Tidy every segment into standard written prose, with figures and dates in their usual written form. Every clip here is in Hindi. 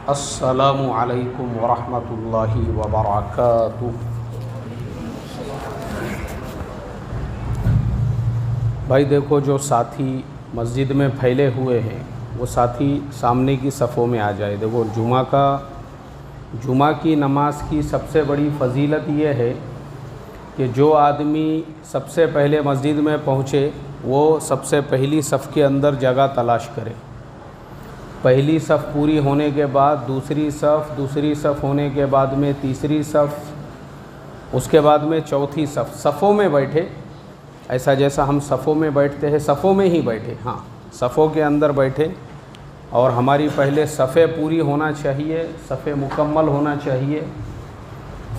अस्सलामु अलैकुम वरहमतुल्लाहि वबरकातुह। भाई देखो, जो साथी मस्जिद में फैले हुए हैं वो साथी सामने की सफ़ों में आ जाए। देखो, जुमा की नमाज की सबसे बड़ी फ़जीलत ये है कि जो आदमी सबसे पहले मस्जिद में पहुँचे वो सबसे पहली सफ़ के अंदर जगह तलाश करे। पहली सफ़ पूरी होने के बाद दूसरी सफ़ होने के बाद में तीसरी सफ़, उसके बाद में चौथी सफ़, सफ़ों में बैठे। ऐसा जैसा हम सफ़ों में बैठते हैं, सफ़ों में ही बैठे, हाँ, सफ़ों के अंदर बैठे। और हमारी पहले सफ़े पूरी होना चाहिए, सफ़े मुकम्मल होना चाहिए।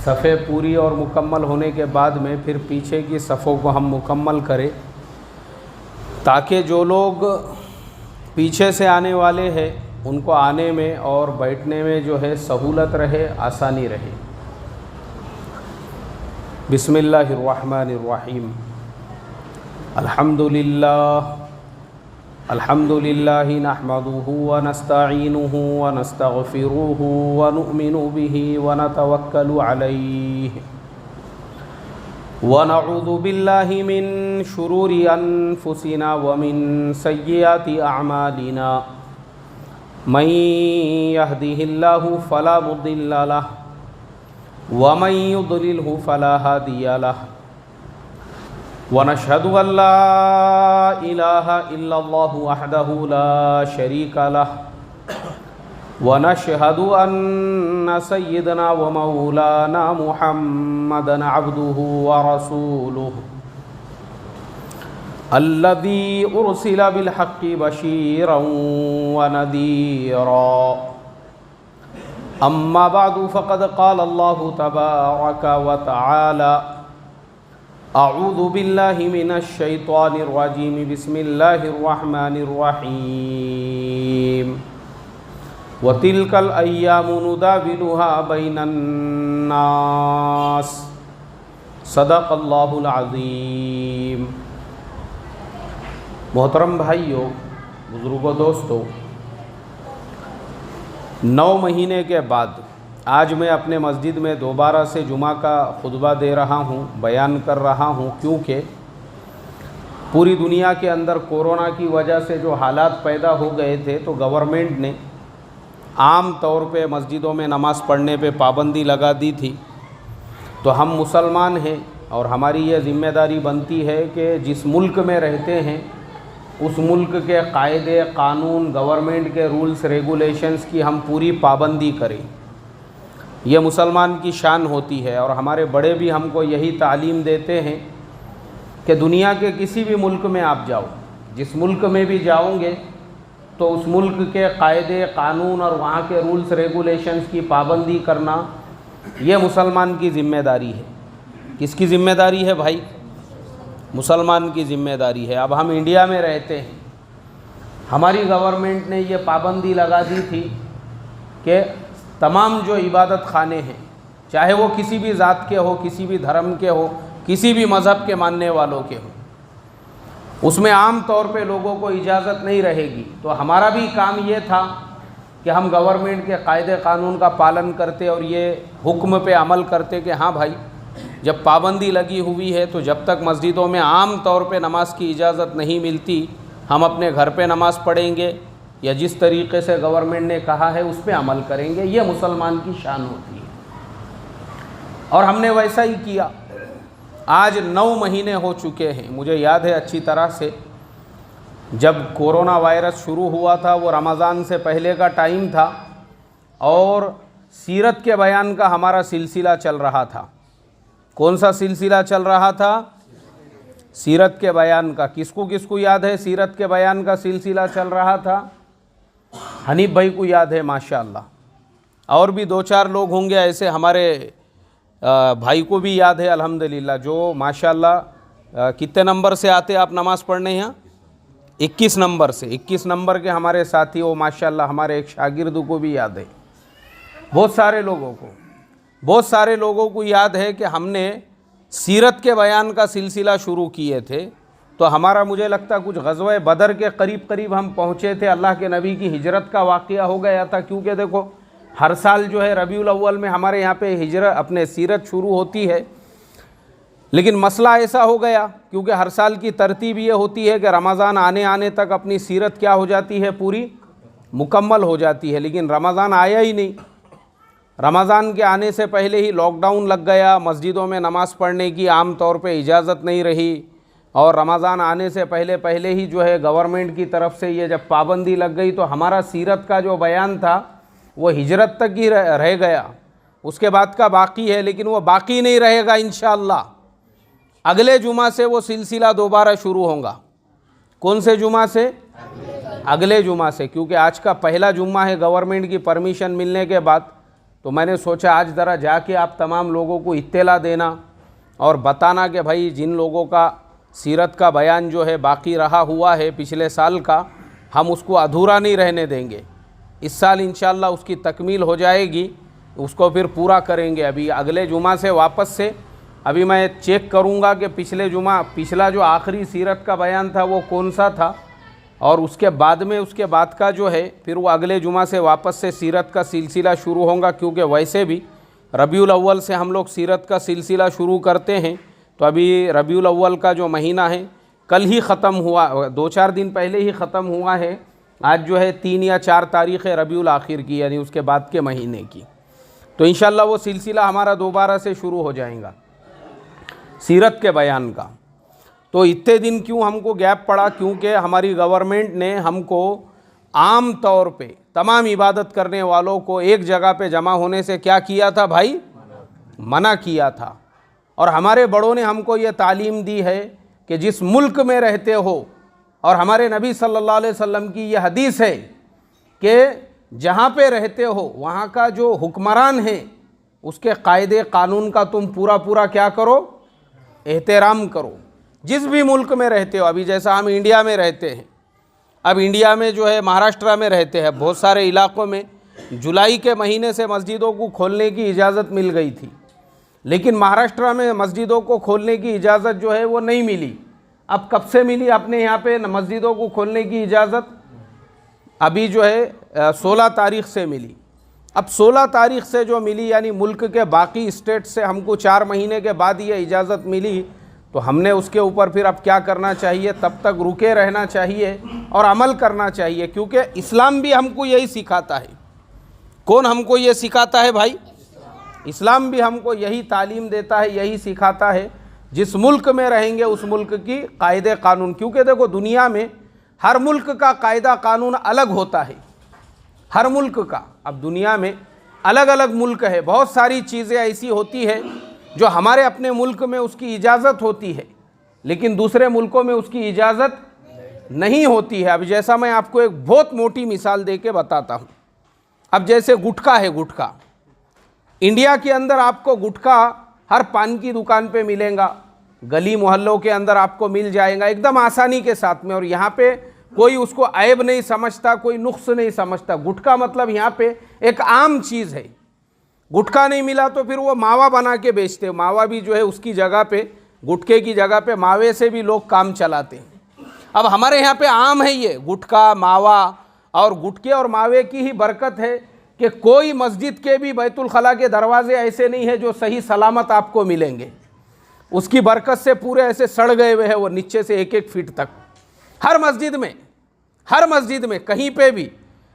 सफ़े पूरी और मुकम्मल होने के बाद में फिर पीछे की सफ़ों को हम मुकम्मल करें, ताकि जो लोग पीछे से आने वाले हैं उनको आने में और बैठने में जो है सहूलत रहे, आसानी रहे। बिस्मिल्लाहिर्रहमानिर्रहीम। अल्हम्दुलिल्लाहि नहमदुहु व नस्तईनुहु व नस्तगफिरुहु व नु'मिनु बिही व नतवक्कलु अलैहि व नऊज़ु बिल्लाहि मिन शुरूरि अनफुसिना व मिन सय्यिआति अअमालिना। मन यहदिहिल्लाहु फला मुदिल्ल लहु व मन युद्लिल्हु फला हादिय लहु। व नशहदु अन ला इलाहा इल्लल्लाहु वहदहु ला शरीका लहु व नशहदु अन्न सय्यिदना व मौलाना मुहम्मदन अब्दुहु व रसूलुहु अल्लज़ी उरसिला बिल हक़्क़ि बशीरन व नज़ीरा। अम्मा बअदु फ़क़द क़ाल अल्लाहु तबारक व तआला अऊज़ु बिल्लाहि मिनश शैतानिर रजीम। बिस्मिल्लाहिर रहमानिर रहीम। व तिलकल अय्यामु नुदाविलुहा बैनन नास। सदक़ल्लाहुल अज़ीम। मोहतरम भाइयों, बुज़ुर्गों, दोस्तों, 9 महीने के बाद आज मैं अपने मस्जिद में दोबारा से जुमा का खुतबा दे रहा हूँ, बयान कर रहा हूँ, क्योंकि पूरी दुनिया के अंदर कोरोना की वजह से जो हालात पैदा हो गए थे तो गवर्नमेंट ने आम तौर पे मस्जिदों में नमाज़ पढ़ने पे पाबंदी लगा दी थी। तो हम मुसलमान हैं और हमारी ये ज़िम्मेदारी बनती है कि जिस मुल्क में रहते हैं उस मुल्क के कायदे कानून, गवर्नमेंट के रूल्स रेगुलेशंस की हम पूरी पाबंदी करें। ये मुसलमान की शान होती है और हमारे बड़े भी हमको यही तालीम देते हैं कि दुनिया के किसी भी मुल्क में आप जाओ, जिस मुल्क में भी जाओगे तो उस मुल्क के कायदे कानून और वहाँ के रूल्स रेगुलेशंस की पाबंदी करना ये मुसलमान की ज़िम्मेदारी है। किसकी ज़िम्मेदारी है भाई? मुसलमान की ज़िम्मेदारी है। अब हम इंडिया में रहते हैं, हमारी गवर्नमेंट ने ये पाबंदी लगा दी थी कि तमाम जो इबादत खाने हैं, चाहे वो किसी भी ज़ात के हो, किसी भी धर्म के हो, किसी भी मज़हब के मानने वालों के हो, उसमें आम तौर पे लोगों को इजाज़त नहीं रहेगी। तो हमारा भी काम ये था कि हम गवर्नमेंट के कायदे कानून का पालन करते और ये हुक्म पे अमल करते कि हाँ भाई, जब पाबंदी लगी हुई है तो जब तक मस्जिदों में आम तौर पे नमाज की इजाज़त नहीं मिलती, हम अपने घर पे नमाज़ पढ़ेंगे या जिस तरीक़े से गवर्नमेंट ने कहा है उस पर अमल करेंगे। ये मुसलमान की शान होती है और हमने वैसा ही किया। आज 9 महीने हो चुके हैं। मुझे याद है अच्छी तरह से, जब कोरोना वायरस शुरू हुआ था वो रमज़ान से पहले का टाइम था और सीरत के बयान का हमारा सिलसिला चल रहा था। कौन सा सिलसिला चल रहा था? सीरत के बयान का। किसको किसको याद है सीरत के बयान का सिलसिला चल रहा था? हनीफ भाई को याद है माशाअल्लाह। और भी 2-4 लोग होंगे ऐसे, हमारे भाई को भी याद है अल्हम्दुलिल्लाह, जो माशाअल्लाह कितने नंबर से आते आप नमाज़ पढ़ने यहाँ? 21 नंबर से। 21 नंबर के हमारे साथी वो माशाअल्लाह, हमारे एक शागिर्द को भी याद है। बहुत सारे लोगों को याद है कि हमने सीरत के बयान का सिलसिला शुरू किए थे। तो हमारा, मुझे लगता कुछ ग़ज़वा बदर के करीब हम पहुँचे थे। अल्लाह के नबी की हिजरत का वाक़या हो गया था, क्योंकि देखो हर साल जो है रबीउल अव्वल में हमारे यहाँ पे हिजरत अपने सीरत शुरू होती है, लेकिन मसला ऐसा हो गया क्योंकि हर साल की तरतीब ये होती है कि रमज़ान आने आने तक अपनी सीरत क्या हो जाती है, पूरी मुकम्मल हो जाती है। लेकिन रमज़ान आया ही नहीं। रमज़ान के आने से पहले ही लॉकडाउन लग गया, मस्जिदों में नमाज़ पढ़ने की आम तौर पे इजाज़त नहीं रही, और रमज़ान आने से पहले पहले ही जो है गवर्नमेंट की तरफ से ये जब पाबंदी लग गई तो हमारा सीरत का जो बयान था वो हिजरत तक ही रह गया, उसके बाद का बाकी है। लेकिन वो बाकी नहीं रहेगा, इंशाअल्लाह अगले जुमा से वो सिलसिला दोबारा शुरू होगा। कौन से जुमा से? अगले जुमा से, क्योंकि आज का पहला जुम्मा है गवर्नमेंट की परमिशन मिलने के बाद। तो मैंने सोचा आज ज़रा जाके आप तमाम लोगों को इत्तला देना और बताना कि भाई जिन लोगों का सीरत का बयान जो है बाकी रहा हुआ है पिछले साल का, हम उसको अधूरा नहीं रहने देंगे। इस साल इंशाअल्लाह उसकी तकमील हो जाएगी, उसको फिर पूरा करेंगे। अभी अगले जुमा से वापस से अभी मैं चेक करूँगा कि पिछला जो आखिरी सीरत का बयान था वो कौन सा था, और उसके बाद का जो है फिर वो अगले जुमा से वापस से सीरत का सिलसिला शुरू होगा। क्योंकि वैसे भी रबीउल अव्वल से हम लोग सीरत का सिलसिला शुरू करते हैं, तो अभी रबीउल अव्वल का जो महीना है कल ही ख़त्म हुआ, 2-4 दिन पहले ही ख़त्म हुआ है। आज जो है 3 या 4 तारीख़ है रबीउल आखिर की, यानी उसके बाद के महीने की। तो इंशाअल्लाह वो सिलसिला हमारा दोबारा से शुरू हो जाएगा सीरत के बयान का। तो इतने दिन क्यों हमको गैप पड़ा? क्योंकि हमारी गवर्नमेंट ने हमको आम तौर पे तमाम इबादत करने वालों को एक जगह पे जमा होने से क्या किया था भाई? मना किया था। और हमारे बड़ों ने हमको ये तालीम दी है कि जिस मुल्क में रहते हो, और हमारे नबी सल्लल्लाहु अलैहि वसल्लम की ये हदीस है कि जहाँ पे रहते हो वहाँ का जो हुक्मरान है उसके कायदे कानून का तुम पूरा क्या करो? एहतराम करो। जिस भी मुल्क में रहते हो, अभी जैसा हम इंडिया में रहते हैं, अब इंडिया में जो है महाराष्ट्र में रहते हैं, बहुत सारे इलाक़ों में जुलाई के महीने से मस्जिदों को खोलने की इजाज़त मिल गई थी, लेकिन महाराष्ट्र में मस्जिदों को खोलने की इजाज़त जो है वो नहीं मिली। अब कब से मिली अपने यहाँ पे मस्जिदों को खोलने की इजाज़त? अभी जो है 16 तारीख़ से मिली। अब 16 तारीख़ से जो मिली, यानी मुल्क के बाकी स्टेट से हमको 4 महीने के बाद ये इजाज़त मिली, तो हमने उसके ऊपर फिर अब क्या करना चाहिए? तब तक रुके रहना चाहिए और अमल करना चाहिए, क्योंकि इस्लाम भी हमको यही सिखाता है। कौन हमको ये सिखाता है भाई? इस्लाम भी हमको यही तालीम देता है, यही सिखाता है। जिस मुल्क में रहेंगे उस मुल्क की कायदे कानून, क्योंकि देखो दुनिया में हर मुल्क का कायदा कानून अलग होता है, हर मुल्क का। अब दुनिया में अलग अलग मुल्क है, बहुत सारी चीज़ें ऐसी होती है जो हमारे अपने मुल्क में उसकी इजाज़त होती है, लेकिन दूसरे मुल्कों में उसकी इजाज़त नहीं होती है। अब जैसा मैं आपको एक बहुत मोटी मिसाल दे के बताता हूँ। अब जैसे गुटखा है, गुटखा इंडिया के अंदर आपको गुटखा हर पान की दुकान पे मिलेगा, गली मोहल्लों के अंदर आपको मिल जाएगा एकदम आसानी के साथ में, और यहाँ पे कोई उसको ऐब नहीं समझता, कोई नुक्स नहीं समझता। गुटखा मतलब यहाँ पे एक आम चीज़ है। गुटखा नहीं मिला तो फिर वो मावा बना के बेचते, मावा भी जो है उसकी जगह पे, गुटखे की जगह पे मावे से भी लोग काम चलाते हैं। अब हमारे यहाँ पे आम है ये गुटखा, मावा, और गुटखे और मावे की ही बरकत है कि कोई मस्जिद के भी बैतुल खला के दरवाजे ऐसे नहीं है जो सही सलामत आपको मिलेंगे। उसकी बरकत से पूरे ऐसे सड़ गए हुए हैं वो नीचे से 1-1 फीट तक, हर मस्जिद में कहीं पे भी।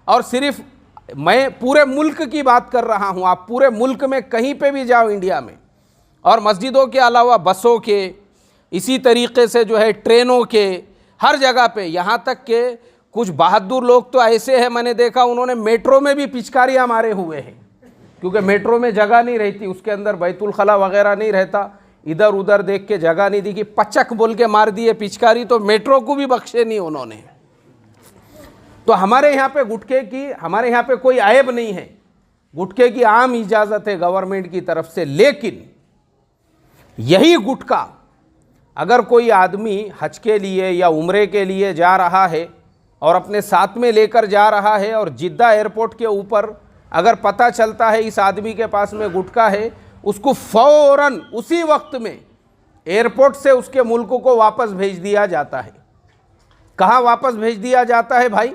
और सिर्फ मैं पूरे मुल्क की बात कर रहा हूँ, आप पूरे मुल्क में कहीं पे भी जाओ इंडिया में, और मस्जिदों के अलावा बसों के, इसी तरीके से जो है ट्रेनों के, हर जगह पे, यहाँ तक के कुछ बहादुर लोग तो ऐसे हैं, मैंने देखा उन्होंने मेट्रो में भी पिचकारियाँ मारे हुए हैं, क्योंकि मेट्रो में जगह नहीं रहती, उसके अंदर बैतुल खला वगैरह नहीं रहता। इधर उधर देख के जगह नहीं दिखी, पचक बोल के मार दिए पिचकारी, तो मेट्रो को भी बख्शे नहीं उन्होंने। तो हमारे यहाँ पे गुटखे की, हमारे यहाँ पे कोई ऐब नहीं है, गुटखे की आम इजाज़त है गवर्नमेंट की तरफ से। लेकिन यही गुटखा अगर कोई आदमी हज के लिए या उम्रे के लिए जा रहा है और अपने साथ में लेकर जा रहा है, और जिद्दा एयरपोर्ट के ऊपर अगर पता चलता है इस आदमी के पास में गुटखा है, उसको फ़ौरन उसी वक्त में एयरपोर्ट से उसके मुल्क को वापस भेज दिया जाता है। कहाँ वापस भेज दिया जाता है भाई?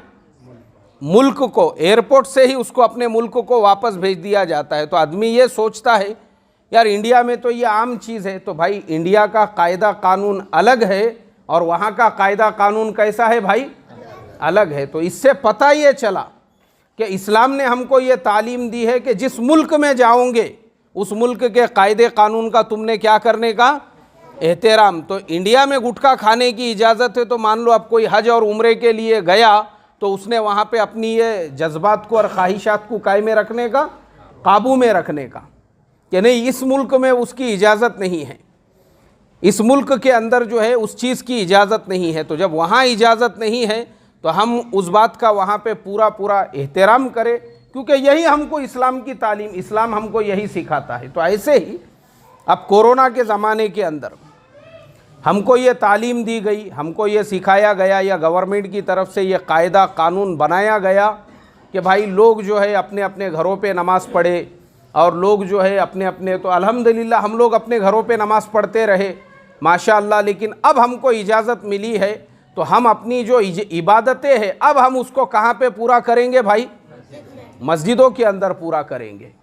मुल्क को, एयरपोर्ट से ही उसको अपने मुल्क को वापस भेज दिया जाता है। तो आदमी ये सोचता है यार इंडिया में तो ये आम चीज़ है। तो भाई इंडिया का कायदा कानून अलग है और वहाँ का कायदा कानून कैसा है भाई, अलग है। तो इससे पता ये चला कि इस्लाम ने हमको ये तालीम दी है कि जिस मुल्क में जाओगे उस मुल्क के कायदे कानून का तुमने क्या करने का, एहतराम। तो इंडिया में गुटखा खाने की इजाज़त है, तो मान लो अब कोई हज और उम्रे के लिए गया तो उसने वहाँ पे अपनी ये जज्बात को और ख्वाहिशात को कायमे रखने का, काबू में रखने का, कि नहीं इस मुल्क में उसकी इजाज़त नहीं है, इस मुल्क के अंदर जो है उस चीज़ की इजाज़त नहीं है। तो जब वहाँ इजाज़त नहीं है तो हम उस बात का वहाँ पे पूरा पूरा एहतराम करें, क्योंकि यही हमको इस्लाम की तालीम, इस्लाम हमको यही सिखाता है। तो ऐसे ही अब कोरोना के ज़माने के अंदर हमको ये तालीम दी गई, हमको ये सिखाया गया, या गवर्नमेंट की तरफ से ये कायदा कानून बनाया गया कि भाई लोग जो है अपने अपने घरों पे नमाज़ पढ़े, और लोग जो है अपने अपने, तो अल्हम्दुलिल्लाह हम लोग अपने घरों पे नमाज़ पढ़ते रहे माशाअल्लाह। लेकिन अब हमको इजाज़त मिली है तो हम अपनी जो इबादतें हैं अब हम उसको कहाँ पे पूरा करेंगे भाई, मस्जिदों के अंदर पूरा करेंगे।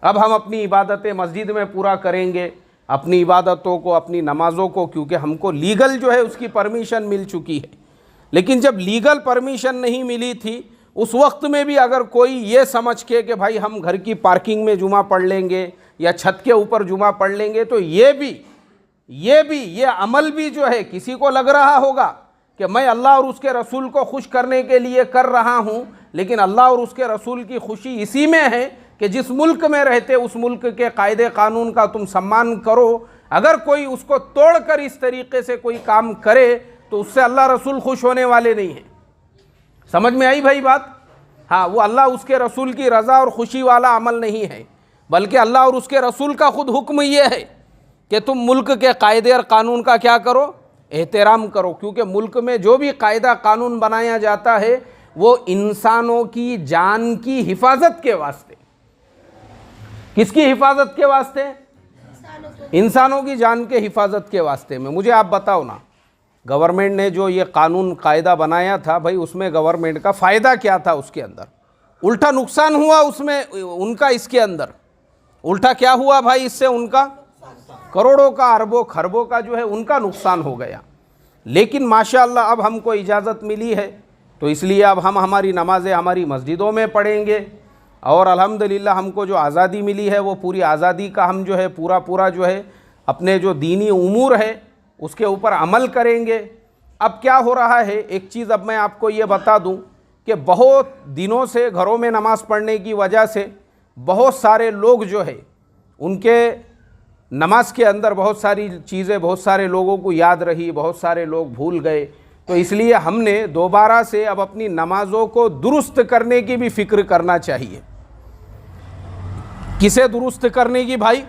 अब हम अपनी इबादतें मस्जिद में पूरा करेंगे, अपनी इबादतों को, अपनी नमाज़ों को, क्योंकि हमको लीगल जो है उसकी परमिशन मिल चुकी है। लेकिन जब लीगल परमिशन नहीं मिली थी उस वक्त में भी अगर कोई ये समझ के कि भाई हम घर की पार्किंग में जुमा पढ़ लेंगे या छत के ऊपर जुमा पढ़ लेंगे, तो ये अमल भी जो है किसी को लग रहा होगा कि मैं अल्लाह और उसके रसूल को खुश करने के लिए कर रहा हूँ, लेकिन अल्लाह और उसके रसूल की खुशी इसी में है कि जिस मुल्क में रहते उस मुल्क के कायदे कानून का तुम सम्मान करो। अगर कोई उसको तोड़कर इस तरीके से कोई काम करे तो उससे अल्लाह रसूल खुश होने वाले नहीं हैं। समझ में आई भाई बात? हाँ, वो अल्लाह उसके रसूल की रज़ा और खुशी वाला अमल नहीं है, बल्कि अल्लाह और उसके रसूल का खुद हुक्म ये है कि तुम मुल्क के कायदे और कानून का क्या करो, एहतराम करो। क्योंकि मुल्क में जो भी कायदा कानून बनाया जाता है वो इंसानों की जान की हिफाजत के वास्ते, किसकी हिफाजत के वास्ते, इंसानों की जान के हिफाजत के वास्ते में। मुझे आप बताओ ना, गवर्नमेंट ने जो ये कानून कायदा बनाया था भाई, उसमें गवर्नमेंट का फ़ायदा क्या था? उसके अंदर उल्टा नुकसान हुआ उसमें उनका, इसके अंदर उल्टा क्या हुआ भाई, इससे उनका करोड़ों का, अरबों खरबों का जो है उनका नुकसान हो गया। लेकिन माशाअल्लाह अब हमको इजाज़त मिली है तो इसलिए अब हम हमारी नमाज़ें हमारी मस्जिदों में पढ़ेंगे, और अल्हम्दुलिल्लाह हमको जो आज़ादी मिली है वो पूरी आज़ादी का हम जो है पूरा जो है अपने जो दीनी उमूर है उसके ऊपर अमल करेंगे। अब क्या हो रहा है, एक चीज़ अब मैं आपको ये बता दूं कि बहुत दिनों से घरों में नमाज़ पढ़ने की वजह से बहुत सारे लोग जो है उनके नमाज के अंदर बहुत सारी चीज़ें बहुत सारे लोगों को याद रही, बहुत सारे लोग भूल गए। तो इसलिए हमने दोबारा से अब अपनी नमाज़ों को दुरुस्त करने की भी फ़िक्र करना चाहिए। किसे दुरुस्त करने की भाई?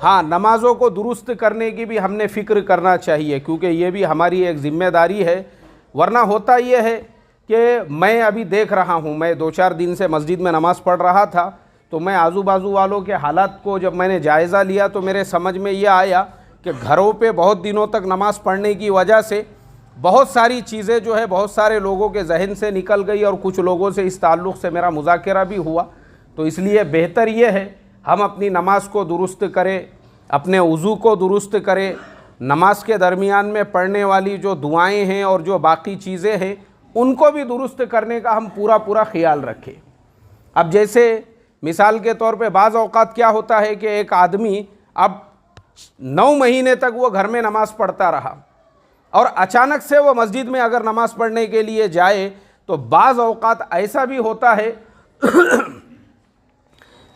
हाँ, नमाज़ों को दुरुस्त करने की भी हमने फ़िक्र करना चाहिए, क्योंकि ये भी हमारी एक ज़िम्मेदारी है। वरना होता ये है कि मैं अभी देख रहा हूँ, मैं 2-4 दिन से मस्जिद में नमाज़ पढ़ रहा था, तो मैं आजू बाजू वालों के हालात को जब मैंने जायज़ा लिया तो मेरे समझ में ये आया कि घरों पे बहुत दिनों तक नमाज़ पढ़ने की वजह से बहुत सारी चीज़ें जो है बहुत सारे लोगों के जहन से निकल गई, और कुछ लोगों से इस ताल्लुक़ से मेरा मुज़ाकरा भी हुआ। तो इसलिए बेहतर ये है हम अपनी नमाज को दुरुस्त करें, अपने वज़ू को दुरुस्त करें, नमाज के दरमियान में पढ़ने वाली जो दुआएं हैं और जो बाकी चीज़ें हैं उनको भी दुरुस्त करने का हम पूरा ख्याल रखें। अब जैसे मिसाल के तौर पे बाज़ औक़ात क्या होता है कि एक आदमी अब 9 महीने तक वो घर में नमाज़ पढ़ता रहा और अचानक से वो मस्जिद में अगर नमाज़ पढ़ने के लिए जाए तो बाज़ औक़ात ऐसा भी होता है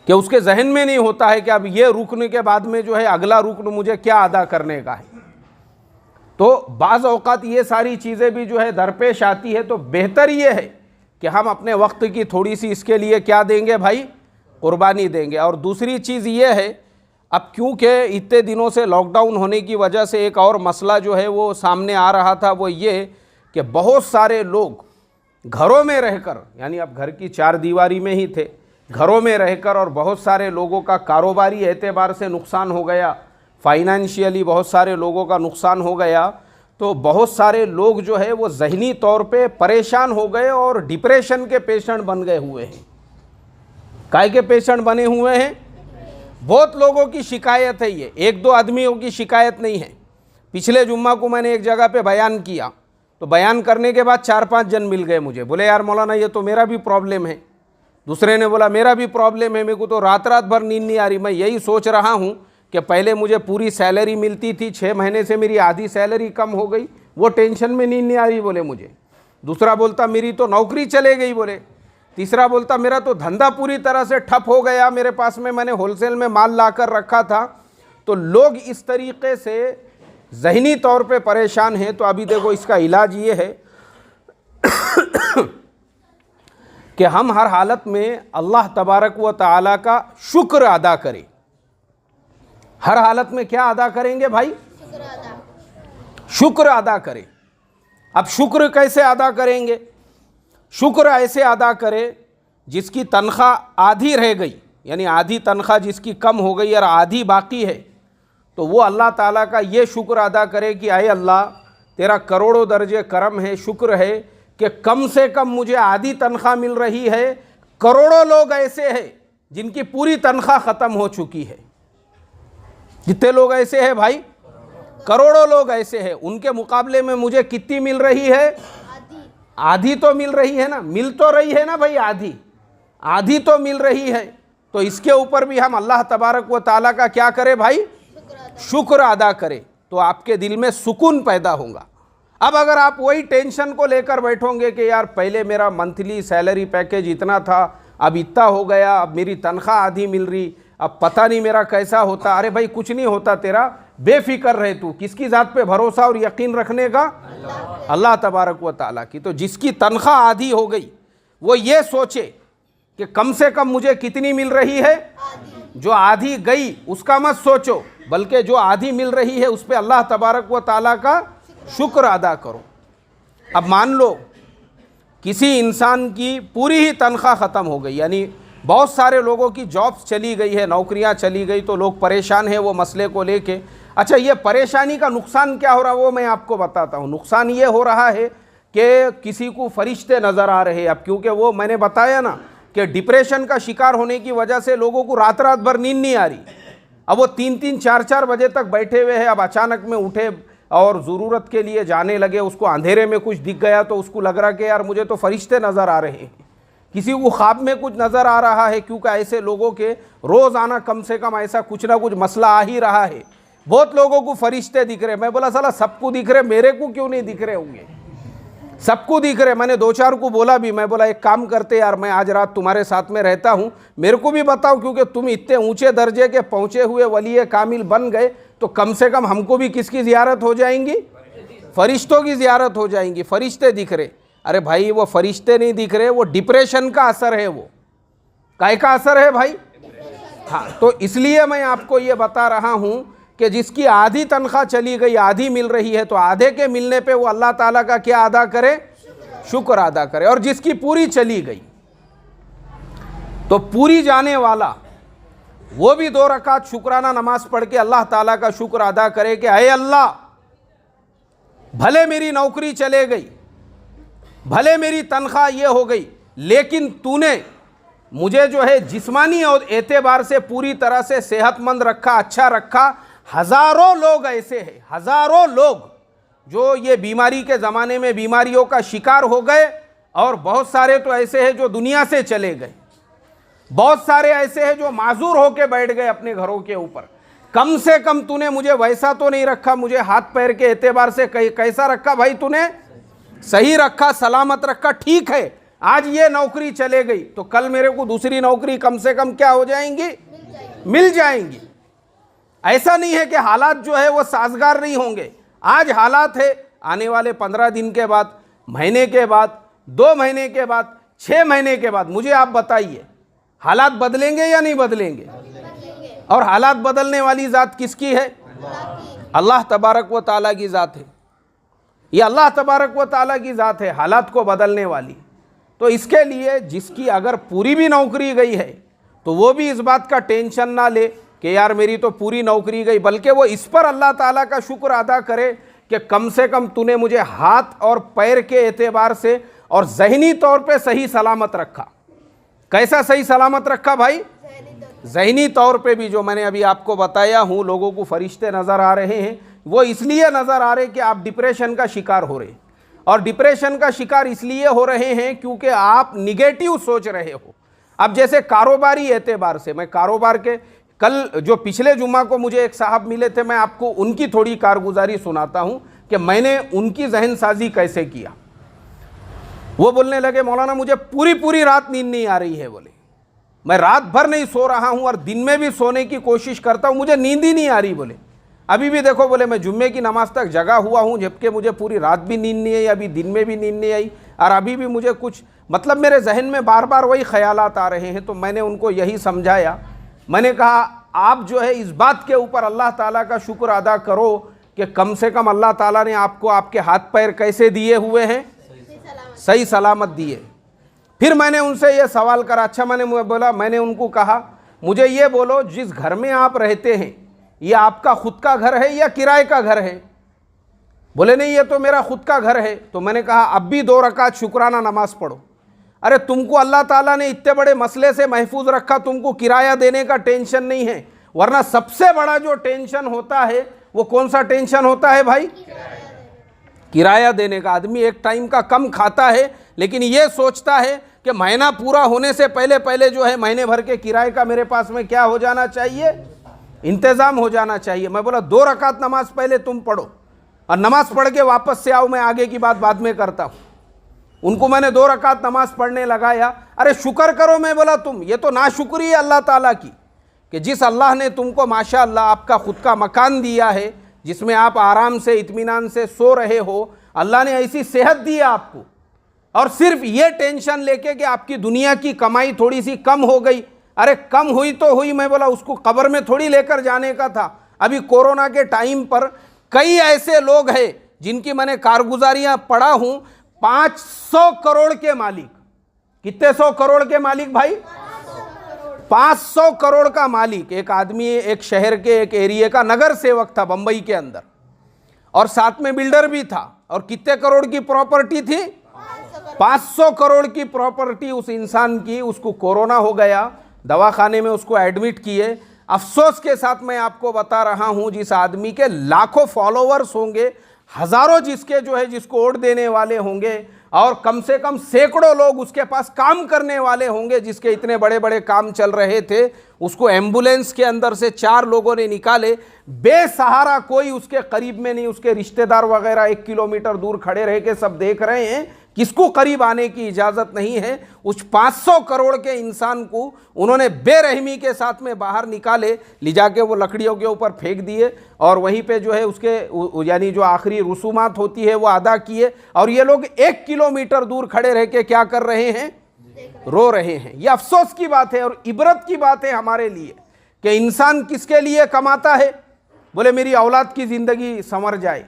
कि उसके जहन में नहीं होता है कि अब ये रुकने के बाद में जो है अगला रुकन मुझे क्या अदा करने का है। तो बाज़ औक़ात ये सारी चीज़ें भी जो है दरपेश आती है। तो बेहतर ये है कि हम अपने वक्त की थोड़ी सी इसके लिए क्या देंगे भाई, कुर्बानी देंगे। और दूसरी चीज़ ये है, अब क्योंकि इतने दिनों से लॉकडाउन होने की वजह से एक और मसला जो है वो सामने आ रहा था, वो ये कि बहुत सारे लोग घरों में रहकर, यानी अब घर की 4 दीवारी में ही थे, घरों में रहकर, और बहुत सारे लोगों का कारोबारी एतबार से नुकसान हो गया, फाइनेंशियली बहुत सारे लोगों का नुकसान हो गया। तो बहुत सारे लोग जो है वो ज़हनी तौर पे परेशान हो गए और डिप्रेशन के पेशेंट बन गए हुए हैं। काय के पेशेंट बने हुए हैं? बहुत लोगों की शिकायत है, ये एक दो आदमियों की शिकायत नहीं है। पिछले जुम्मा को मैंने एक जगह पे बयान किया, तो बयान करने के बाद 4-5 जन मिल गए मुझे, बोले यार मौलाना ये तो मेरा भी प्रॉब्लम है। दूसरे ने बोला मेरा भी प्रॉब्लम है, मेरे को तो रात रात भर नींद नहीं आ रही। मैं यही सोच रहा हूँ कि पहले मुझे पूरी सैलरी मिलती थी, 6 महीने से मेरी आधी सैलरी कम हो गई, वो टेंशन में नींद नहीं आ रही बोले मुझे। दूसरा बोलता मेरी तो नौकरी चले गई बोले। तीसरा बोलता मेरा तो धंधा पूरी तरह से ठप हो गया, मेरे पास में मैंने होलसेल में माल ला कर रखा था। तो लोग इस तरीके से ज़हनी तौर पे परेशान हैं। तो अभी देखो इसका इलाज ये है कि हम हर हालत में अल्लाह तबारक व तआला का शुक्र अदा करें। हर हालत में क्या अदा करेंगे भाई? शुक्र अदा करें। अब शुक्र कैसे अदा करेंगे? शुक्र ऐसे अदा करें जिसकी तनख्वाह आधी रह गई, यानी आधी तनख्वाह जिसकी कम हो गई और आधी बाकी है, तो वो अल्लाह ताला का ये शुक्र अदा करे कि आए अल्लाह तेरा करोड़ों दर्जे करम है, शुक्र है कि कम से कम मुझे आधी तनख्वाह मिल रही है। करोड़ों लोग ऐसे हैं जिनकी पूरी तनख्वाह ख़त्म हो चुकी है। कितने लोग ऐसे हैं भाई? करोड़ों लोग ऐसे हैं। उनके मुकाबले में मुझे कितनी मिल रही है? आधी तो मिल रही है ना, मिल तो रही है ना भाई, आधी तो मिल रही है। तो इसके ऊपर भी हम अल्लाह तबारक व ताला का क्या करें भाई? शुक्र अदा करें, तो आपके दिल में सुकून पैदा होगा। अब अगर आप वही टेंशन को लेकर बैठोगे कि यार पहले मेरा मंथली सैलरी पैकेज इतना था, अब इतना हो गया, अब मेरी तनख्वाह आधी मिल रही, अब पता नहीं मेरा कैसा होता। अरे भाई कुछ नहीं होता तेरा, बेफिक्र रहे तू। किसकी ज़ात पे भरोसा और यकीन रखने का? अल्लाह तबारक व ताला की। तो जिसकी तनख्वाह आधी हो गई वो ये सोचे कि कम से कम मुझे कितनी मिल रही है। जो आधी गई उसका मत सोचो, बल्कि जो आधी मिल रही है उस पर अल्लाह तबारक व ताला का शुक्र अदा करो। अब मान लो किसी इंसान की पूरी ही तनख्वाह ख़त्म हो गई, यानी बहुत सारे लोगों की जॉब्स चली गई है, नौकरियां चली गई, तो लोग परेशान हैं वो मसले को लेके। अच्छा, ये परेशानी का नुकसान क्या हो रहा है वो मैं आपको बताता हूँ। नुकसान ये हो रहा है कि किसी को फरिश्ते नज़र आ रहे हैं। अब क्योंकि वो मैंने बताया ना कि डिप्रेशन का शिकार होने की वजह से लोगों को रात रात भर नींद नहीं आ रही। अब वो 3-3, 4-4 बजे तक बैठे हुए हैं। अब अचानक में उठे और ज़रूरत के लिए जाने लगे, उसको अंधेरे में कुछ दिख गया तो उसको लग रहा कि यार मुझे तो फरिश्ते नज़र आ रहे हैं। किसी को ख्वाब में कुछ नज़र आ रहा है, क्योंकि ऐसे लोगों के रोज़ाना कम से कम ऐसा कुछ ना कुछ मसला आ ही रहा है। बहुत लोगों को फरिश्ते दिख रहे। मैं बोला साला सबको दिख रहे, मेरे को क्यों नहीं दिख रहे होंगे? सबको दिख रहे। मैंने 2-4 को बोला भी, मैं बोला एक काम करते यार, मैं आज रात तुम्हारे साथ में रहता हूँ, मेरे को भी बताओ, क्योंकि तुम इतने ऊंचे दर्जे के पहुँचे हुए वली कामिल बन गए, तो कम से कम हमको भी किसकी ज़ियारत हो जाएंगी? फरिश्तों की ज़ियारत हो जाएंगी। फरिश्ते दिख रहे। अरे भाई वो फरिश्ते नहीं दिख रहे, वो डिप्रेशन का असर है। वो काय का असर है भाई? हाँ, तो इसलिए मैं आपको ये बता रहा हूँ कि जिसकी आधी तनख्वाह चली गई, आधी मिल रही है, तो आधे के मिलने पे वो अल्लाह ताला का क्या अदा करे? शुक्र अदा करे। और जिसकी पूरी चली गई, तो पूरी जाने वाला वो भी 2 रकात शुक्राना नमाज पढ़ के अल्लाह ताला का शुक्र अदा करे कि अरे अल्लाह, भले मेरी नौकरी चले गई, भले मेरी तनख्वाह ये हो गई, लेकिन तूने मुझे जो है जिस्मानी और एतबार से पूरी तरह से सेहतमंद रखा, अच्छा रखा। हज़ारों लोग ऐसे हैं, हज़ारों लोग जो ये बीमारी के ज़माने में बीमारियों का शिकार हो गए, और बहुत सारे तो ऐसे हैं जो दुनिया से चले गए। बहुत सारे ऐसे हैं जो माजूर होके बैठ गए अपने घरों के ऊपर। कम से कम तूने मुझे वैसा तो नहीं रखा, मुझे हाथ पैर के एतबार से कैसा रखा भाई? तूने सही रखा, सलामत रखा। ठीक है, आज ये नौकरी चले गई तो कल मेरे को दूसरी नौकरी कम से कम क्या हो जाएंगी? मिल जाएंगी। ऐसा नहीं है कि हालात जो है वो साजगार नहीं होंगे। आज हालात है, आने वाले 15 दिन के बाद, महीने के बाद, 2 महीने के बाद, 6 महीने के बाद, मुझे आप बताइए हालात बदलेंगे या नहीं बदलेंगे? और हालात बदलने वाली ज़ात किसकी है? अल्लाह तबारक व ताला की ज़ात है। ये अल्लाह तबारक व ताला की ज़ात है हालात को बदलने वाली। तो इसके लिए जिसकी अगर पूरी भी नौकरी गई है तो वो भी इस बात का टेंशन ना ले कि यार मेरी तो पूरी नौकरी गई, बल्कि वो इस पर अल्लाह ताला का शुक्र अदा करे कि कम से कम तूने मुझे हाथ और पैर के एतबार से और ज़हनी तौर पे सही सलामत रखा। कैसा सही सलामत रखा भाई? ज़हनी तौर पे भी जो मैंने अभी आपको बताया हूँ, लोगों को फरिश्ते नज़र आ रहे हैं, वो इसलिए नज़र आ रहे कि आप डिप्रेशन का शिकार हो रहे, और डिप्रेशन का शिकार इसलिए हो रहे हैं क्योंकि आप निगेटिव सोच रहे हो। अब जैसे कारोबारी एतबार से, मैं कारोबार के कल जो पिछले जुम्मा को मुझे एक साहब मिले थे, मैं आपको उनकी थोड़ी कारगुजारी सुनाता हूँ कि मैंने उनकी जहन साजी कैसे किया। वो बोलने लगे, मौलाना मुझे पूरी पूरी रात नींद नहीं आ रही है। बोले मैं रात भर नहीं सो रहा हूँ और दिन में भी सोने की कोशिश करता हूँ, मुझे नींद ही नहीं आ रही। बोले अभी भी देखो, बोले मैं जुम्मे की नमाज तक जगा हुआ हूँ, जबकि मुझे पूरी रात भी नींद नहीं आई, अभी दिन में भी नींद नहीं आई, और अभी भी मुझे कुछ मतलब मेरे जहन में बार बार वही ख्यालात आ रहे हैं। तो मैंने उनको यही समझाया, मैंने कहा आप जो है इस बात के ऊपर अल्लाह ताला का शुक्र अदा करो कि कम से कम अल्लाह ताला ने आपको आपके हाथ पैर कैसे दिए हुए हैं? सही सलामत दिए। फिर मैंने उनसे ये सवाल करा, अच्छा मैंने उनको कहा मुझे ये बोलो, जिस घर में आप रहते हैं ये आपका खुद का घर है या किराए का घर है? बोले नहीं, ये तो मेरा खुद का घर है। तो मैंने कहा अब भी 2 रकात शुक्राना नमाज पढ़ो। अरे तुमको अल्लाह ताला ने इतने बड़े मसले से महफूज रखा, तुमको किराया देने का टेंशन नहीं है, वरना सबसे बड़ा जो टेंशन होता है वो कौन सा टेंशन होता है भाई? किराया देने का। आदमी एक टाइम का कम खाता है, लेकिन ये सोचता है कि महीना पूरा होने से पहले पहले जो है महीने भर के किराए का मेरे पास में क्या हो जाना चाहिए? इंतज़ाम हो जाना चाहिए। मैं बोला 2 रकात नमाज पहले तुम पढ़ो और नमाज पढ़ के वापस से आओ, मैं आगे की बात बाद में करता हूँ। उनको मैंने 2 रकात नमाज पढ़ने लगाया। अरे शुक्र करो, मैं बोला तुम, ये तो नाशुक्री है अल्लाह ताला की कि जिस अल्लाह ने तुमको माशाअल्लाह आपका खुद का मकान दिया है, जिसमें आप आराम से इत्मीनान से सो रहे हो, अल्लाह ने ऐसी सेहत दी है आपको, और सिर्फ ये टेंशन लेके कि आपकी दुनिया की कमाई थोड़ी सी कम हो गई। अरे कम हुई तो हुई, मैं बोला उसको कब्र में थोड़ी लेकर जाने का था। अभी कोरोना के टाइम पर कई ऐसे लोग हैं जिनकी मैंने कारगुजारियां पढ़ा हूं, 500 करोड़ के मालिक। कितने 100 करोड़ के मालिक भाई? 500 करोड़ का मालिक। एक आदमी एक शहर के एक एरिया का नगर सेवक था बंबई के अंदर, और साथ में बिल्डर भी था, और कितने करोड़ की प्रॉपर्टी थी? 500 करोड़ की प्रॉपर्टी उस इंसान की। उसको कोरोना हो गया, दवाखाने में उसको एडमिट किए। अफसोस के साथ मैं आपको बता रहा हूं, जिस आदमी के लाखों फॉलोवर्स होंगे, हजारों जिसके जो है जिसको वोट देने वाले होंगे, और कम से कम सैकड़ों लोग उसके पास काम करने वाले होंगे, जिसके इतने बड़े बड़े काम चल रहे थे, उसको एम्बुलेंस के अंदर से 4 लोगों ने निकाले, बेसहारा, कोई उसके करीब में नहीं, उसके रिश्तेदार वगैरह 1 किलोमीटर दूर खड़े रह के सब देख रहे हैं, किसको करीब आने की इजाज़त नहीं है। उस 500 करोड़ के इंसान को उन्होंने बेरहमी के साथ में बाहर निकाले, ले जाके वो लकड़ियों के ऊपर फेंक दिए, और वहीं पे जो है उसके यानी जो आखिरी रसूमात होती है वो अदा किए, और ये लोग 1 किलोमीटर दूर खड़े रह के क्या कर रहे हैं? रो रहे हैं। ये अफसोस की बात है और इबरत की बात है हमारे लिए कि इंसान किसके लिए कमाता है? बोले मेरी औलाद की ज़िंदगी संवर जाए,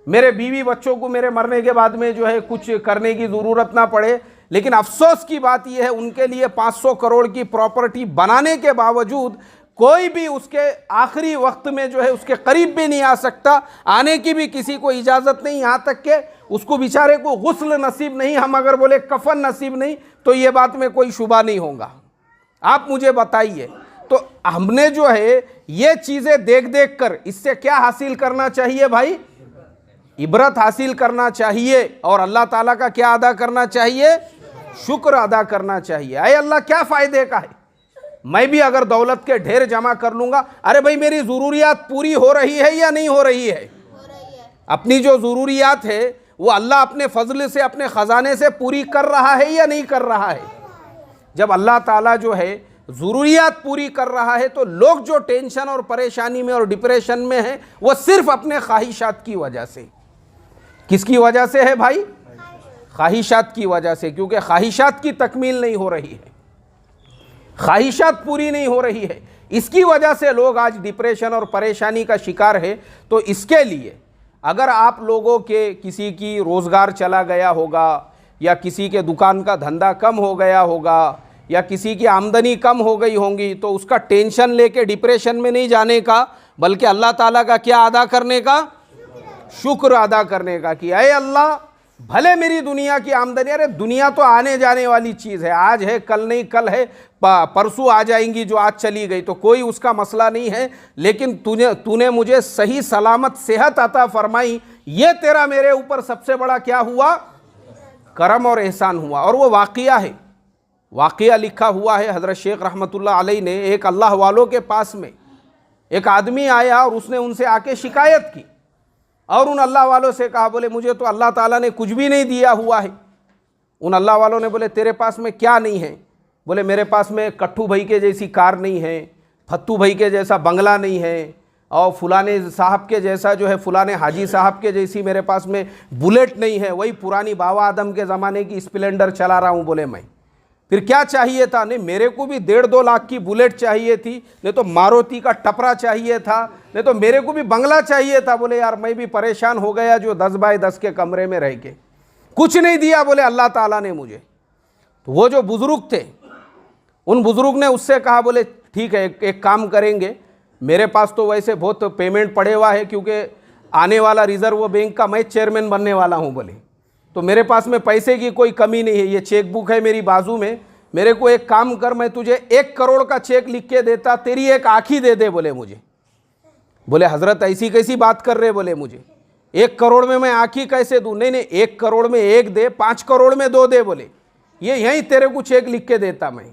मेरे बीवी बच्चों को मेरे मरने के बाद में जो है कुछ करने की ज़रूरत ना पड़े। लेकिन अफसोस की बात यह है, उनके लिए 500 करोड़ की प्रॉपर्टी बनाने के बावजूद कोई भी उसके आखिरी वक्त में जो है उसके करीब भी नहीं आ सकता, आने की भी किसी को इजाज़त नहीं, यहाँ तक के उसको बेचारे को गुस्ल नसीब नहीं, हम अगर बोले कफन नसीब नहीं, तो ये बात में कोई शुबा नहीं होगा। आप मुझे बताइए, तो हमने जो है ये चीज़ें देख देख कर इससे क्या हासिल करना चाहिए भाई? इबरत हासिल करना चाहिए, और अल्लाह ताला का क्या अदा करना चाहिए? शुक्र अदा करना चाहिए। अरे अल्लाह क्या फ़ायदे का है, मैं भी अगर दौलत के ढेर जमा कर लूँगा, अरे भाई मेरी ज़रूरियात पूरी हो रही है या नहीं हो रही है? अपनी जो ज़रूरियात है वो अल्लाह अपने फजल से, अपने ख़जाने से पूरी कर रहा है या नहीं कर रहा है? जब अल्लाह ताला जो है ज़रूरियात पूरी कर रहा है, तो लोग जो टेंशन और परेशानी में और डिप्रेशन में हैं, वो सिर्फ अपने ख्वाहिशात की वजह से। किसकी वजह से है भाई? ख्वाहिशात की वजह से, क्योंकि ख्वाहिशात की तकमील नहीं हो रही है, ख्वाहिशात पूरी नहीं हो रही है, इसकी वजह से लोग आज डिप्रेशन और परेशानी का शिकार है। तो इसके लिए अगर आप लोगों के किसी की रोज़गार चला गया होगा, या किसी के दुकान का धंधा कम हो गया होगा, या किसी की आमदनी कम हो गई होंगी, तो उसका टेंशन लेके डिप्रेशन में नहीं जाने का, बल्कि अल्लाह ताला का क्या अदा करने का? शुक्र अदा करने का कि अरे अल्लाह, भले मेरी दुनिया की आमदनी, अरे दुनिया तो आने जाने वाली चीज़ है, आज है कल नहीं, कल है परसों आ जाएंगी जो आज चली गई, तो कोई उसका मसला नहीं है, लेकिन तूने मुझे सही सलामत सेहत अता फरमाई, ये तेरा मेरे ऊपर सबसे बड़ा क्या हुआ, करम और एहसान हुआ। और वो वाक़िया है, वाक़िया लिखा हुआ है हज़रत शेख रहमतुल्लाह अलैह ने। एक अल्लाह वालों के पास में एक आदमी आया और उसने उनसे आके शिकायत की और उन अल्लाह वालों से कहा, बोले मुझे तो अल्लाह ताला ने कुछ भी नहीं दिया हुआ है। उन अल्लाह वालों ने बोले तेरे पास में क्या नहीं है? बोले मेरे पास में कट्टू भाई के जैसी कार नहीं है, फत्तू भाई के जैसा बंगला नहीं है, और फुलाने साहब के जैसा जो है, फुलाने हाजी साहब के जैसी मेरे पास में बुलेट नहीं है, वही पुरानी बाबा आदम के ज़माने की स्प्लेंडर चला रहा हूँ। बोले मैं, फिर क्या चाहिए था? नहीं, मेरे को भी 1.5-2 लाख की बुलेट चाहिए थी, नहीं तो मारुति का टपरा चाहिए था, नहीं तो मेरे को भी बंगला चाहिए था। बोले यार मैं भी परेशान हो गया जो 10 बाय 10 के कमरे में रह के, कुछ नहीं दिया बोले अल्लाह ताला ने मुझे। तो वो जो बुज़ुर्ग थे, उन बुज़ुर्ग ने उससे कहा, बोले ठीक है एक काम करेंगे, मेरे पास तो वैसे बहुत पेमेंट पड़े हुआ है, क्योंकि आने वाला रिज़र्व बैंक का मैं चेयरमैन बनने वाला हूँ। बोले तो मेरे पास में पैसे की कोई कमी नहीं है, ये चेक बुक है मेरी बाजू में, मेरे को एक काम कर, मैं तुझे 1 करोड़ का चेक लिख के देता, तेरी एक आँखी दे दे। बोले मुझे, बोले हज़रत ऐसी कैसी बात कर रहे? बोले मुझे 1 करोड़ में मैं आँखी कैसे दूँ? नहीं नहीं, 1 करोड़ में 1 दे, 5 करोड़ में 2 दे। बोले ये यहीं तेरे को चेक लिख के देता मैं।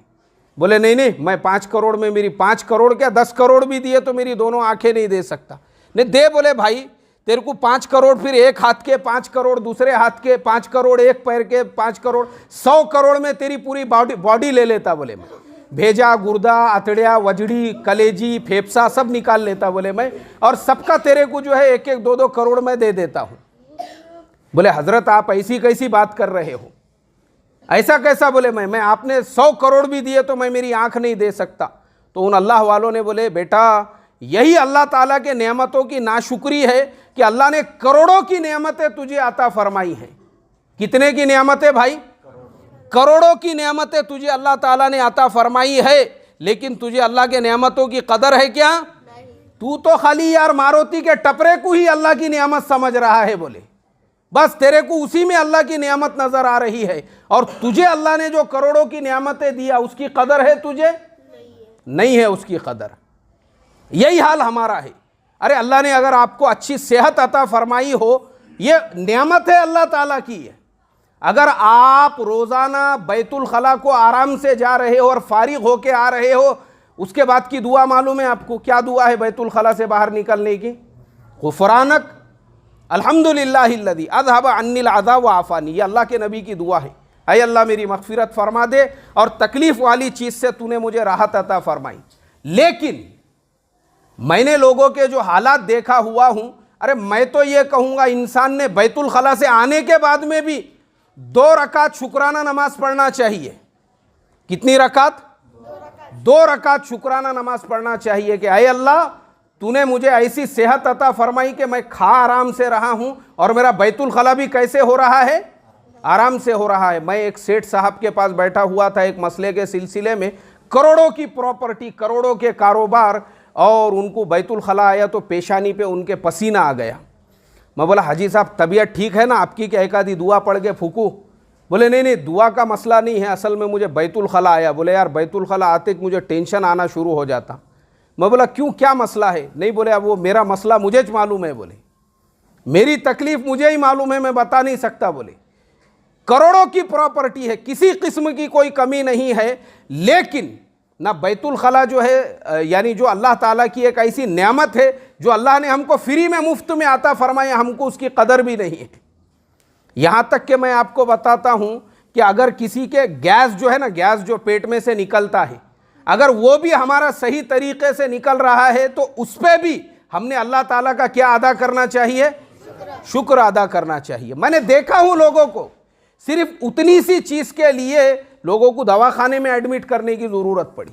बोले नहीं नहीं, मैं 5 करोड़ में, मेरी 5 करोड़ क्या 10 करोड़ भी दिए तो मेरी दोनों आंखें नहीं दे सकता। नहीं दे। बोले भाई तेरे को 5 करोड़, फिर एक हाथ के 5 करोड़, दूसरे हाथ के 5 करोड़, एक पैर के 5 करोड़, 100 करोड़ में तेरी पूरी बॉडी ले लेता। बोले मैं भेजा, गुर्दा, अतड़िया, वजड़ी, कलेजी, फेफसा सब निकाल लेता। बोले मैं, और सबका तेरे को जो है 1-1, 2-2 करोड़ में दे देता हूँ। बोले हजरत आप ऐसी कैसी बात कर रहे हो? ऐसा कैसा? बोले मैं आपने 100 करोड़ भी दिए तो मैं मेरी आंख नहीं दे सकता। तो उन अल्लाह वालों ने बोले बेटा यही अल्लाह ताला के नेमतों की नाशुक्री है कि अल्लाह ने करोड़ों की नेमतें तुझे अता फरमाई हैं। कितने की नेमतें भाई? करोड़ों की नेमतें तुझे अल्लाह ताला ने अता फरमाई है, लेकिन तुझे अल्लाह के नेमतों की कदर है क्या? तू तो खाली यार मारुति के टपरे को ही अल्लाह की नेमत समझ रहा है। बोले बस तेरे को उसी में अल्लाह की नेमत नजर आ रही है, और तुझे अल्लाह ने जो करोड़ों की नेमतें दिया उसकी कदर है तुझे? नहीं है उसकी कदर। यही हाल हमारा है। अरे अल्लाह ने अगर आपको अच्छी सेहत अता फरमाई हो, ये नेमत है अल्लाह ताला की है। अगर आप रोज़ाना बैतुल खला को आराम से जा रहे हो और फारिग होके आ रहे हो, उसके बाद की दुआ मालूम है आपको? क्या दुआ है बैतुल खला से बाहर निकलने की? गुफरानक अल्हम्दुलिल्लाहिल्लज़ी अज़हब अन्निल अज़ा व आफ़ानी, ये अल्लाह के नबी की दुआ है। ऐ अल्लाह मेरी मग़फ़िरत फरमा दे और तकलीफ़ वाली चीज़ से तूने मुझे राहत अता फरमाई। लेकिन मैंने लोगों के जो हालात देखा हुआ हूँ, अरे मैं तो ये कहूँगा इंसान ने बैतुल खला से आने के बाद में भी 2 रकात शुक्राना नमाज पढ़ना चाहिए। कितनी रकात? 2 रकात शुक्राना नमाज पढ़ना चाहिए कि ऐ अल्लाह तूने मुझे ऐसी सेहत अता फरमाई कि मैं खा आराम से रहा हूँ और मेरा बैतुल खला भी कैसे हो रहा है? आराम से हो रहा है। मैं एक सेठ साहब के पास बैठा हुआ था एक मसले के सिलसिले में, करोड़ों की प्रॉपर्टी, करोड़ों के कारोबार, और उनको बैतुल खला आया तो पेशानी पे उनके पसीना आ गया। मैं बोला हाजी साहब तबीयत ठीक है ना आपकी, क्या एक आधी दुआ पढ़ के फूकूं? बोले नहीं नहीं दुआ का मसला नहीं है, असल में मुझे बैतुल खला आया। बोले यार बैतुल खला आते ही मुझे टेंशन आना शुरू हो जाता। मैं बोला क्यों, क्या मसला है? नहीं बोले अब वो मेरा मसला मुझे ज मालूम है। बोले मेरी तकलीफ़ मुझे ही मालूम है, मैं बता नहीं सकता। बोले करोड़ों की प्रॉपर्टी है, किसी किस्म की कोई कमी नहीं है, लेकिन ना बैतुल खला जो है यानी जो अल्लाह ताला की एक ऐसी नेमत है जो अल्लाह ने हमको फ्री में मुफ्त में आता फरमाया, हमको उसकी कदर भी नहीं है। यहाँ तक कि मैं आपको बताता हूँ कि अगर किसी के गैस जो है ना, गैस जो पेट में से निकलता है, अगर वो भी हमारा सही तरीके से निकल रहा है तो उस पर भी हमने अल्लाह ताला का क्या अदा करना चाहिए? शुक्र अदा करना चाहिए। मैंने देखा हूँ लोगों को सिर्फ उतनी सी चीज़ के लिए लोगों को दवाखाने में एडमिट करने की ज़रूरत पड़ी।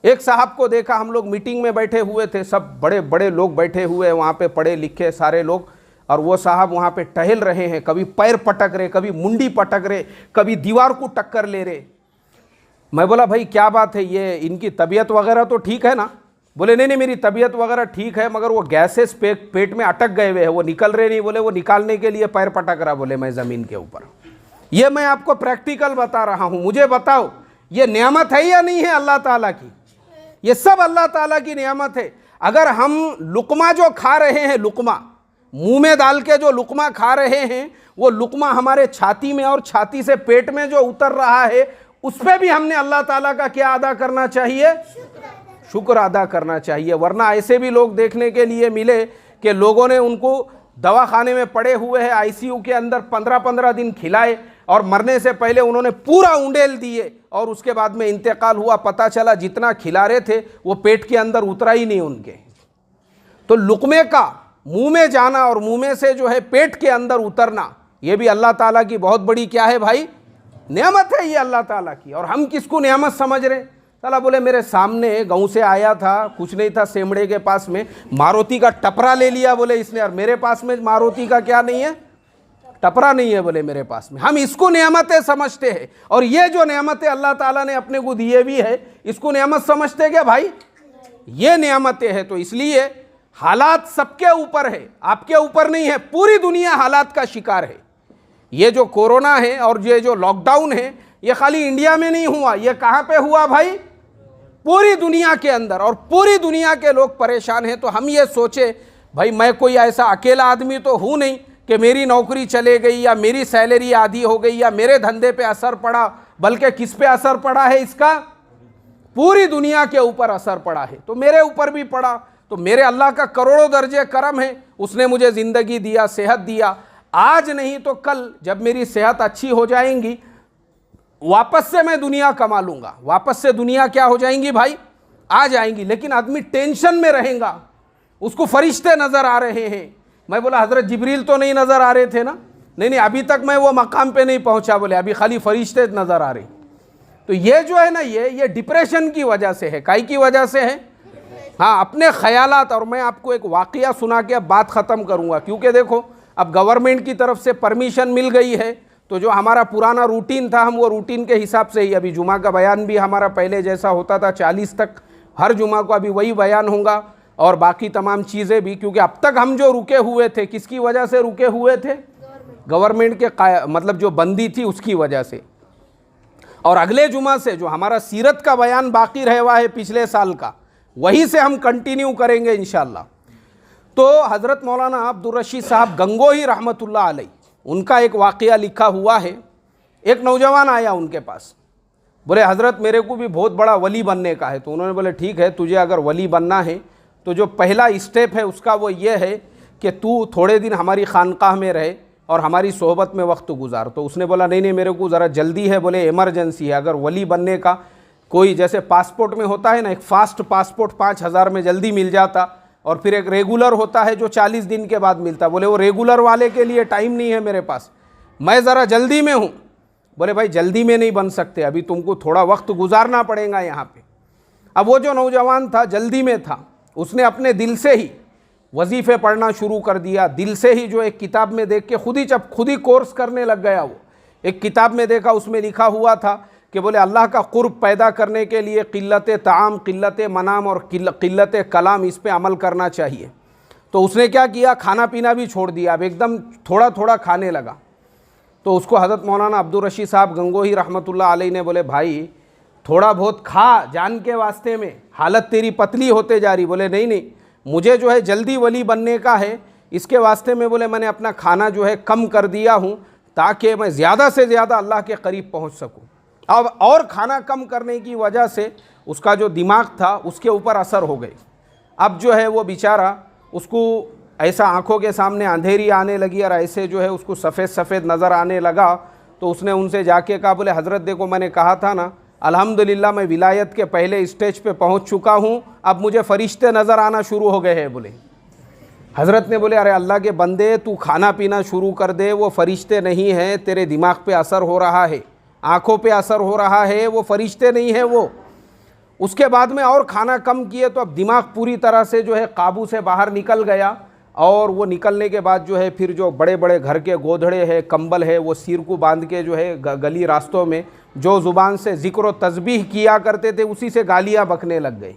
एक साहब को देखा, हम लोग मीटिंग में बैठे हुए थे, सब बड़े बड़े लोग बैठे हुए वहाँ पे, पढ़े लिखे सारे लोग, और वो साहब वहाँ पे टहल रहे हैं, कभी पैर पटक रहे, कभी मुंडी पटक रहे, कभी दीवार को टक्कर ले रहे। मैं बोला भाई क्या बात है, ये इनकी तबीयत वगैरह तो ठीक है ना? बोले नहीं नहीं मेरी तबीयत वगैरह ठीक है, मगर वो गैसेस पेट में अटक गए हुए हैं, वो निकल रहे नहीं। बोले वो निकालने के लिए पैर पटक रहा, बोले मैं ज़मीन के ऊपर। ये मैं आपको प्रैक्टिकल बता रहा हूँ। मुझे बताओ ये नेमत है या नहीं है अल्लाह ताला की? ये सब अल्लाह ताला की नेमत है। अगर हम लुकमा जो खा रहे हैं, लुकमा मुंह में डाल के जो लुकमा खा रहे हैं, वो लुकमा हमारे छाती में और छाती से पेट में जो उतर रहा है, उस पर भी हमने अल्लाह ताला का क्या अदा करना चाहिए? शुक्र अदा करना चाहिए। वरना ऐसे भी लोग देखने के लिए मिले कि लोगों ने उनको दवाखाने में पड़े हुए हैं, आईसीयू के अंदर 15-15 दिन खिलाए और मरने से पहले उन्होंने पूरा उंडेल दिए और उसके बाद में इंतकाल हुआ। पता चला जितना खिला रहे थे वो पेट के अंदर उतरा ही नहीं उनके। तो लुकमे का मुंह में जाना और मुंह में से जो है पेट के अंदर उतरना, ये भी अल्लाह ताला की बहुत बड़ी क्या है भाई? नेमत है ये अल्लाह ताला की। और हम किसको नेमत समझ रहे? साला बोले मेरे सामने गाँव से आया था, कुछ नहीं था, सेमड़े के पास में मारुति का टपरा ले लिया बोले इसने, और मेरे पास में मारुति का क्या नहीं है? टपरा नहीं है बोले मेरे पास में। हम इसको नेमतें समझते हैं। और ये जो नेमतें अल्लाह ताला ने अपने को दिए भी है, इसको नेमत समझते क्या भाई? ये नेमतें हैं। तो इसलिए हालात सबके ऊपर है, आपके ऊपर नहीं है। पूरी दुनिया हालात का शिकार है। ये जो कोरोना है और ये जो लॉकडाउन है, ये खाली इंडिया में नहीं हुआ, ये कहाँ पे हुआ भाई? पूरी दुनिया के अंदर। और पूरी दुनिया के लोग परेशान हैं। तो हम ये सोचे भाई मैं कोई ऐसा अकेला आदमी तो हूँ नहीं कि मेरी नौकरी चले गई या मेरी सैलरी आधी हो गई या मेरे धंधे पे असर पड़ा, बल्कि किस पे असर पड़ा है? इसका पूरी दुनिया के ऊपर असर पड़ा है। तो मेरे ऊपर भी पड़ा। तो मेरे अल्लाह का करोड़ों दर्जे करम है, उसने मुझे ज़िंदगी दिया, सेहत दिया। आज नहीं तो कल जब मेरी सेहत अच्छी हो जाएंगी, वापस से मैं दुनिया कमा लूँगा। वापस से दुनिया क्या हो जाएंगी भाई? आ जाएंगी। लेकिन आदमी टेंशन में रहेगा, उसको फरिश्ते नज़र आ रहे हैं। मैं बोला हज़रत जिब्रील तो नहीं नज़र आ रहे थे ना? नहीं नहीं अभी तक मैं वो मकाम पे नहीं पहुंचा। बोले अभी खाली फरिश्ते नज़र आ रहे। तो ये जो है ना, ये डिप्रेशन की वजह से है। काई की वजह से है? हाँ, अपने ख्यालात। और मैं आपको एक वाक़या सुना के अब बात ख़त्म करूँगा, क्योंकि देखो अब गवर्नमेंट की तरफ से परमिशन मिल गई है। तो जो हमारा पुराना रूटीन था, हम वो रूटीन के हिसाब से ही, अभी जुमा का बयान भी हमारा पहले जैसा होता था 40 तक हर जुमा को, अभी वही बयान होगा। और बाकी तमाम चीज़ें भी, क्योंकि अब तक हम जो रुके हुए थे, किसकी वजह से रुके हुए थे? गवर्नमेंट के मतलब जो बंदी थी उसकी वजह से। और अगले जुमा से जो हमारा सीरत का बयान बाकी रह हुआ है पिछले साल का, वहीं से हम कंटिन्यू करेंगे इंशाल्लाह। तो हज़रत मौलाना अब्दुल रशीद साहब गंगोही रहमतुल्लाह अलैह, उनका एक वाक़या लिखा हुआ है। एक नौजवान आया उनके पास, बोले हज़रत मेरे को भी बहुत बड़ा वली बनने का है। तो उन्होंने बोले ठीक है, तुझे अगर वली बनना है तो जो पहला स्टेप है उसका वो ये है कि तू थोड़े दिन हमारी खानकाह में रहे और हमारी सोहबत में वक्त गुजार। तो उसने बोला नहीं नहीं मेरे को ज़रा जल्दी है, बोले इमरजेंसी है। अगर वली बनने का कोई, जैसे पासपोर्ट में होता है ना, एक फ़ास्ट पासपोर्ट 5000 में जल्दी मिल जाता, और फिर एक रेगुलर होता है जो 40 दिन के बाद मिलता। बोले वो रेगुलर वाले के लिए टाइम नहीं है मेरे पास, मैं ज़रा जल्दी में हूँ। बोले भाई जल्दी में नहीं बन सकते, अभी तुमको थोड़ा वक्त गुजारना पड़ेगा यहाँ पे। अब वो जो नौजवान था जल्दी में था, उसने अपने दिल से ही वजीफ़े पढ़ना शुरू कर दिया। दिल से ही जो एक किताब में देख के खुद ही कोर्स करने लग गया। वो एक किताब में देखा, उसमें लिखा हुआ था कि बोले अल्लाह का कुर्ब पैदा करने के लिए क़िल्लत ताम, क़िल्लत मनाम और क़िल्लत कलाम, इस पे अमल करना चाहिए। तो उसने क्या किया, खाना पीना भी छोड़ दिया, अब एकदम थोड़ा थोड़ा खाने लगा। तो उसको हज़रत मौलाना अब्दुल रशीद साहब गंगोही रहमतुल्लाह अलैह ने बोले भाई थोड़ा बहुत खा, जान के वास्ते में हालत तेरी पतली होते जा रही। बोले नहीं नहीं, मुझे जो है जल्दी वली बनने का है, इसके वास्ते में बोले मैंने अपना खाना जो है कम कर दिया हूँ, ताकि मैं ज़्यादा से ज़्यादा अल्लाह के करीब पहुँच सकूँ। अब और खाना कम करने की वजह से उसका जो दिमाग था उसके ऊपर असर हो गई। अब जो है वो बेचारा, उसको ऐसा आँखों के सामने अंधेरी आने लगी और ऐसे जो है उसको सफ़ेद सफ़ेद नज़र आने लगा। तो उसने उनसे जाके कहा, बोले हज़रत देखो मैंने कहा था ना, अल्हम्दुलिल्लाह मैं विलायत के पहले स्टेज पे पहुंच चुका हूं, अब मुझे फ़रिश्ते नज़र आना शुरू हो गए हैं। बोले हज़रत ने बोले अरे अल्लाह के बंदे, तू खाना पीना शुरू कर दे, वो फ़रिश्ते नहीं हैं, तेरे दिमाग पे असर हो रहा है, आँखों पे असर हो रहा है, वो फ़रिश्ते नहीं है वो। उसके बाद में और खाना कम किए तो अब दिमाग पूरी तरह से जो है काबू से बाहर निकल गया। और वो निकलने के बाद जो है फिर जो बड़े बड़े घर के गोधड़े हैं, कंबल है, वो सिर को बांध के जो है गली रास्तों में जो ज़ुबान से ज़िक्र व तस्बीह किया करते थे उसी से गालियाँ बकने लग गई।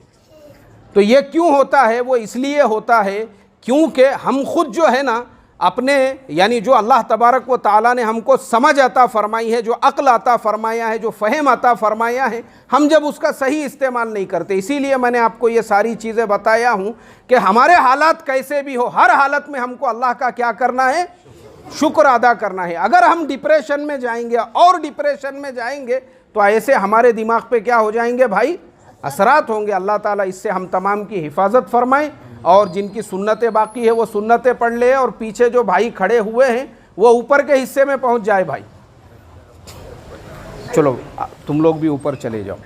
तो ये क्यों होता है? वो इसलिए होता है क्योंकि हम खुद जो है ना अपने, यानी जो अल्लाह तबारक व ताला ने हमको समझ अता फरमाई है, जो अक्ल अता फरमाया है, जो फ़हम अता फरमाया है, हम जब उसका सही इस्तेमाल नहीं करते। इसीलिए मैंने आपको ये सारी चीज़ें बताया हूँ कि हमारे हालात कैसे भी हो, हर हालत में हमको अल्लाह का क्या करना है? शुक्र अदा करना है। अगर हम डिप्रेशन में जाएंगे और डिप्रेशन में जाएंगे तो ऐसे हमारे दिमाग पे क्या हो जाएंगे भाई? असरात होंगे। अल्लाह ताला इससे हम तमाम की हिफाजत फरमाए, और जिनकी सुन्नतें बाकी है वो सुन्नतें पढ़ ले, और पीछे जो भाई खड़े हुए हैं वो ऊपर के हिस्से में पहुंच जाए भाई। चलो तुम लोग भी ऊपर चले जाओ।